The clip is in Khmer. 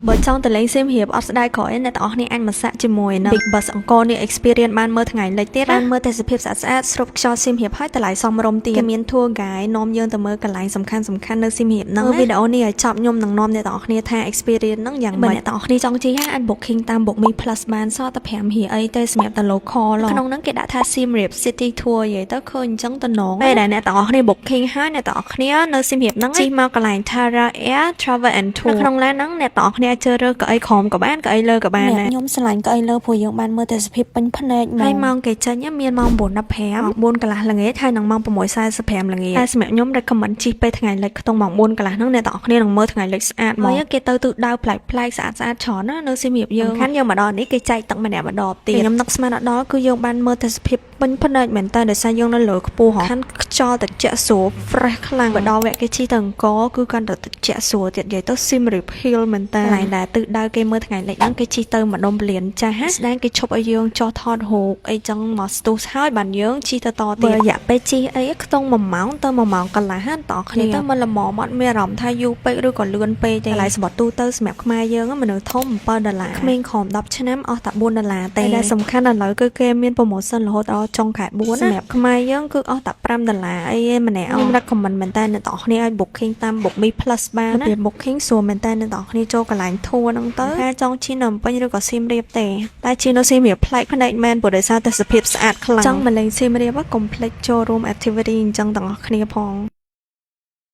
បើចង់ទៅលេងសៀមរាបអត់ស្ដាយក្រោយអ្នកទាំងអស់គ្នាអាចមកសាក់ជាមួយនឹង Big Bus អង្គរនេះ experience បានមើលថ្ងៃលិចទៀតបានមើលទេសភាពស្អាតស្រូបខ្យល់សៀមរាបហើយតម្លៃសមរម្យទៀតគេមាន tour guide នាំយើងទៅមើលកន្លែងសំខាន់នៅសៀមរាបហ្នឹងវីដេអូនេះឲ្យចប់ខ្ញុំនឹងនាំអ្នកទាំងអស់គ្នាថា experience ហ្នឹងយ៉ាងម៉េចបើអ្នកទាំងអស់គ្នាចង់ជិះអាច booking តាម Bookme Plus បានសតតែ5រៀលអីទេសម្រាប់តែ local ក្នុងហ្នឹងគេដាក់ថា Siem Reap City Tour និយាយទៅឃើញអញ្ចឹងតំណងពេលដែលអ្នកទាំងអស់គ្នា booking ហើយអ្នកទាំងអស់គ្នានៅសៀមរាបហ្នឹងជិះមកកន្លែង Tara Air Travel and Tour ក្នុងឡានហ្នឹងអ្នកទាំងអស់គ្នាជ្រើសរើសកៅអីក្រោមក៏បានកៅអីលើក៏បានដែរខ្ញុំឆ្លាញ់កៅអីលើព្រោះយើងបានមើលទេសភាពពេញភ្នែកមកហើយម៉ោងគេចេញមានម៉ោង 4:15 4 កន្លះល្ងាចហើយនឹងម៉ោង 6:45 ល្ងាចតែសម្រាប់ខ្ញុំ recommend ជិះពេលថ្ងៃលិចខ្ទង់ម៉ោង 4 កន្លះហ្នឹងអ្នកទាំងអស់គ្នានឹងមើលថ្ងៃលិចស្អាតមកហើយគេទៅទិសដៅប្លែកៗស្អាតច្រើនណានៅសៀមរាបយើងខាងយើងមកដល់នេះគេចែកទឹកម្នាក់ម្ដងទៀតខ្ញុំនឹកស្មានដល់គឺយើងបានមើលទេសភាពពេញភ្នែកមែនតើដោយសារយើងនៅលើខ្ពស់ខាងខ្យល់ត្រជាក់ស្រួល fresh ខ្លាំងបើដល់វគ្គគេជិះទៅអង្គរគឺកាន់តែត្រជាក់ស្រួលទៀតនិយាយទៅ Siem Reap Hill មែនតើកន្លែងដែលទិសដៅគេមើលថ្ងៃលិចហ្នឹងគេជិះទៅម្ដុំពលានចាស់ស្ដែងគេឈប់ឲ្យយើងចុះថតរូបអីចឹងមកស្ទុះហើយបានយើងជិះទៅតទៀតរយៈពេលជិះអីខ្ទង់1ម៉ោងទៅ1ម៉ោងកន្លះតគ្នាទៅមិនល្មមអត់មានអារម្មណ៍ថាយូរពេកឬក៏លឿនពេកទេកន្លែងសម្បត្តិទូទៅសម្រាប់ខ្មែរយើងមនុស្សធំ$7ក្មេងក្រោម10ឆ្នាំអស់តែ$4ទេតែសំខាន់ឥឡូវគឺគេមាន promotion រហូតដល់ចុងខែ4សម្រាប់ខ្មែរយើងគឺអស់តែ$5អីម្នាក់ខ្ញុំ recommend មែនតើអ្នកទាំងអស់គ្នាឲ្យ booking តាម Bookme Plus បានណាពេល booking សួរមែនតើអ្នកទាំងអស់គ្នាចូលកន្លែង tour ហ្នឹងទៅថាចង់ជិះនៅភ្នំពេញឬក៏សៀមរាបទេតែជិះនៅសៀមរាបប្លែកភ្នែកមែនព្រោះដោយសារទេសភាពស្អាតខ្លាំងចង់មកលេងសៀមរាបកុំភ្លេចចូលរួម activity អញ្ចឹងទាំងអស់គ្នាផង